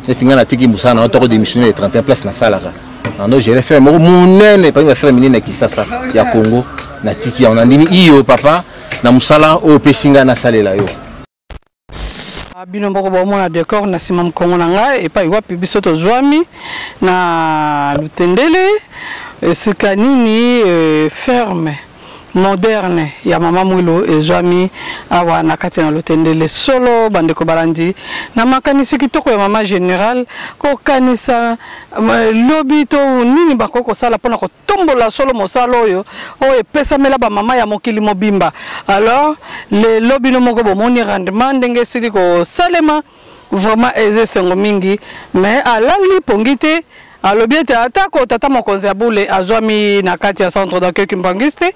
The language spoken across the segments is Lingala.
netinga na tiki musana na toko démissionner les 31 places na salaka ando j'ai fait mon monene pas me faire minine qui ça ya Congo na tiki on andimi iyo papa na musala o pesinga na salela yo bino mboko bomona décor na sima mkongo na ngai epa iwapi biso tozwami na Lutendele esika nini ferme moderne ya mama Mwilo ezwami awa na kati na Lutendele solo bandeko balandi na makanisi kitoko ya mama général ko kanisa lobi to nini bakoko sala pona ko tombola solo mosala oyo o epesa mela ba mama ya mokili mobimba alors le lobi no moko bomoni rendement ndenge sili ko salema vraiment eze sengo mingi mais alali pongite alobi te atako tata mokonzi ya bule azwami na kati ya centre d'accueil Kimbangiste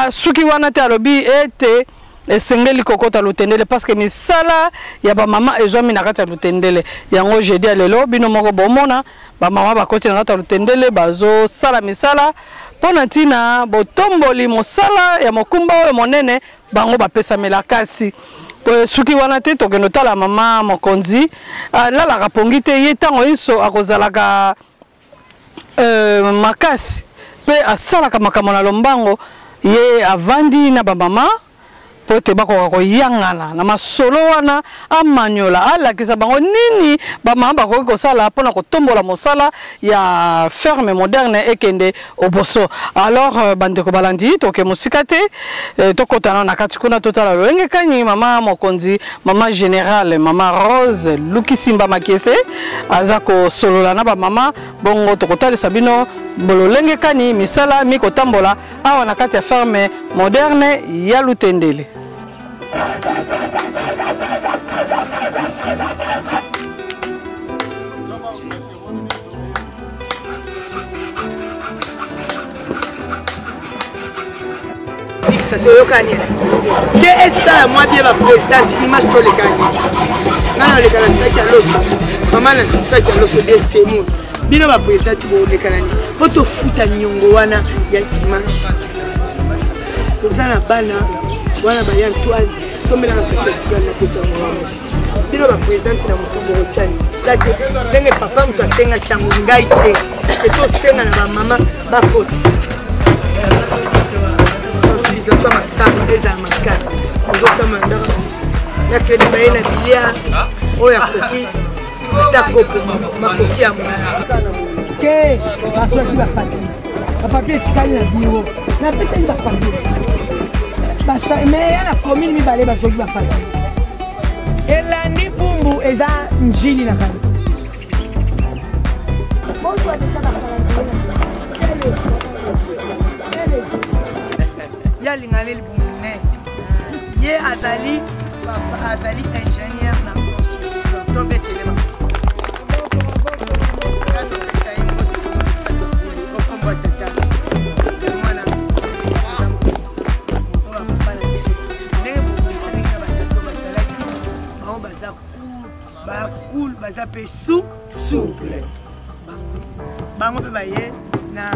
suki wana te alobi ete esengeli kokota Lutendele parce que misala ya ba mama ezwami na kati ya Lutendele yango jeudi lelo bino moko bomona ba mama bakoti na kati ya Lutendele bazo sala misala pona tina botomboli mosala ya mokumba oyo monene bango bapesa melakasi suki wana te tokeno tala mama mokonzi lala kapongite ye tango inso akozalaka makasi pe asalaka makambo na lombango ye avandi na bamama pote bakoka koyangana na masolo wana amanyola alakisa bango nini bamama bakoki kosala mpona kotombola mosala ya ferme moderne ekende oboso alors bandeko balandi toke mosika te tokotana na kati kuna totala lolenge kani mama mokonzi mama générale mama Rose Lukisimba Makiese aza kosolola na bamama bongo tokotalisa bino bololenge kani misala mikotambola awa na kati ya ferme moderne ya Lutendele. Ça te le gagne. Qu'est-ce que ça moi bien la présidente image pour le gagner. Non le gars ça qui a l'os. Maman là c'est ça qui a l'os de ces mots. Bien la présidente pour le gagner. Pour te foutre nyongo wana ya dimanche. Pour ça la bana wana ba Antoine somela na festival na pesa mwana. Bien la présidente na mutumbo chani. Dake ndenge papa mtu asenga changu ngai te. Eto senga na mama ba koti. Ils ont ma salle des amaskas. Ils ont demandé la que les bains na bilia o ya koki ta kopo ma koki ya ke baso ki ba fati ba papier tikali na bio na pesa ni ba papier basa mais ya la commune mi balé baso ki ba fati elani bumbu eza njili na kanisa bonjour de ça ya lingale libumune ye azali ingénieur na construction to betelema baza pe souple bango pe baye na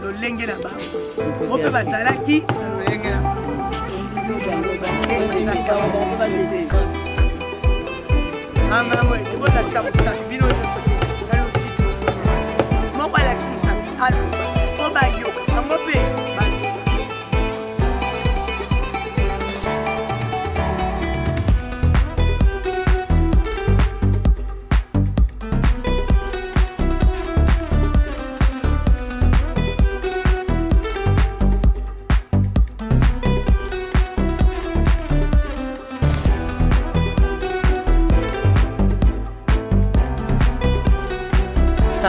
lolenge na bango ope bazalaki na lolenge na bango angango ebota samusaki bino nyonso moko alakisi mosapi alo po bayoka bango mpe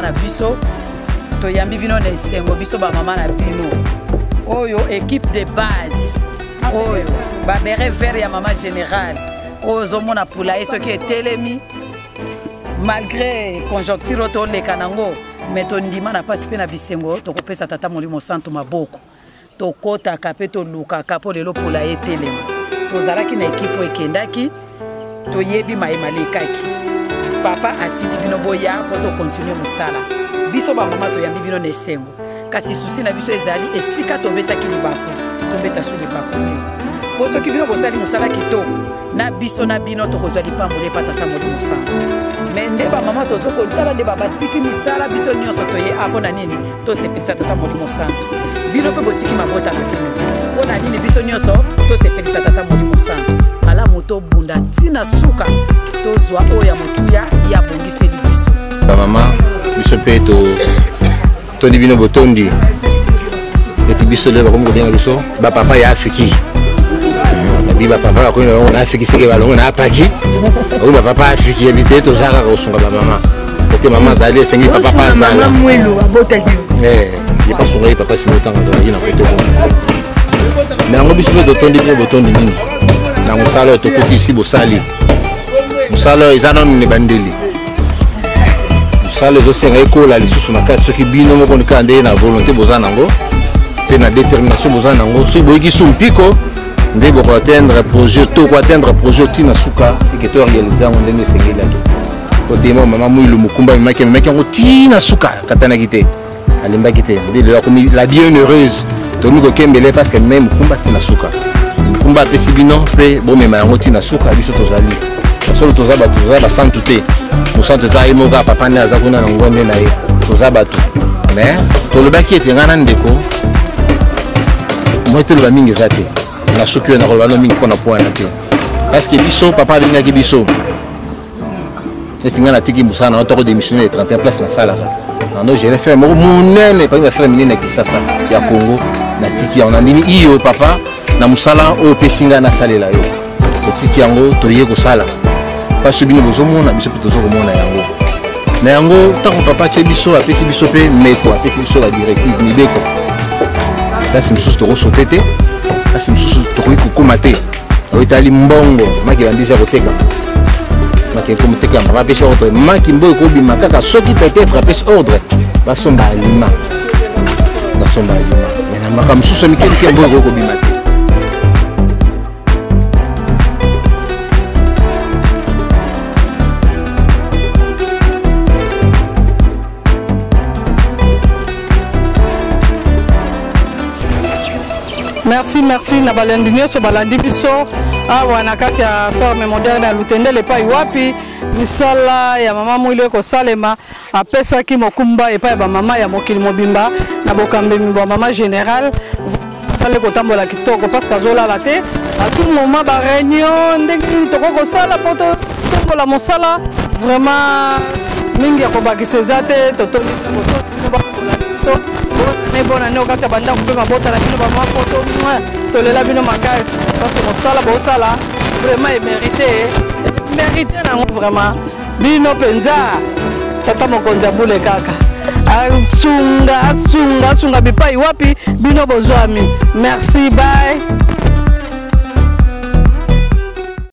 na biso to yambi bino na esengo biso ba mama na bino oyo équipe de base oyo ba bere vert ya mama générale ozo mona pula eso ki etelemi malgré conjoncture to le kanango mais to ndima na pasi pe na bisengo to kopesa tata molimo santo maboko to kota kape to luka kapo lelo pula etelemi to zalaki na équipe ekendaki to yebi maimalekaki papa atindi bino boya poto continuer musala biso ba mama to yambi bino nesengo kasi souci na biso ezali esika to beta ki libako to beta sur libako te po soki bino bosali mosala kitoko na biso na bino tokozwa lipamboli epa tata Molimo Santu me nde bamama tozokotala nde babatiki misala biso nyonso toye mpona nini tosepelisa tata Molimo Santu bino mpe botiki mabota na bino mpona nini biso nyonso tosepelisa tata Molimo Santu malamu tobunda ntina suka tozwa oyo ya motuya ya bongiseli biso bamama biso mpe tondi bino botondi eti biso lelo bakomi kobenga biso bapapa ya Afriki nabi bapapa bakomi na Afriki seke balongo na apaki bakomi bapapa Afriki yebi te tozalaka kosunga bamama ete mama azali esengi papa azala ye pasunga ye papa simo otanga azalaki na kote ko me yango biso mpe totondi bino botondi nini na mosala oyo tokotisi bosali mosala oyo eza nanu ne bandeli mosala ezosenga ekola lisusu na kati soki bino moko nikala nde na volonté boza nango mpe na détermination boza nango soki boyiki su mpiko nde bokoatteindre projet to koatteindre projet otina suka eke to réalise yango ndenge esengelaki kotema mama Mwilu Mukumba amemaki yango tina suka katanaki te alimbaki te nde lelo akomi la bienheureuse tomi kokembele parce que me Mukumba tina suka Mukumba apesi bino mpe bomema yango tina suka biso tozali solo toza bato toza basantu te mosantu eza ye moko papa nde aza kuna na ngwande na ye toza bato mais tolobaki ete ngai na ndeko moi toloba mingi eza te na soki oyo nakoloba no mingi mpona poana te parce que biso papa alingaki biso neti ngai natiki mosala nango toko démissionner 31 place nasalaka ando jele frère moko monene parmi bafrère minene ya Kisasa ya Congo natiki yango nandimi iyo papa na mosala oyo opesi ngai nasalela yo otiki yango toye kosala parce bino bozomona biso mpe tozokomona yango na yango ntango papa atie biso apesi biso mpe meko apesi biso badirective mibeko kasi mosusu tokosote te kasi mosusu tokoki kokóma te oyo etali mbongo maki bandisa koteka maki ekomoteka papa apesi ordre maki mboyo ekobima kaka soki peut-être apesi ordre basomba alima me na makambo mosusu mikelike mboyo ekokobima te. Merci na balandi nyonso balandi biso awa na kati ya forme moderne ya Lutendele epai wapi misala ya mama Mwilu ekosalema apesaki mokumba epai ya bamama ya mokili mobimba na bokambemi bwa mama général sale kotambola kitoko parce que azolala te à tout moment ba réunion ndenge tokokosala po totambola mosala vraiment mingi ya kobakisa eza te totongi bona ne okata banda kupe mabota na bino bamama poto tolela bino makasi parce que mosala bosala vraiment mérité nango vraiment bino penza tata mokonzi abule kaka asunga bipai wapi bino bozwami merci bye.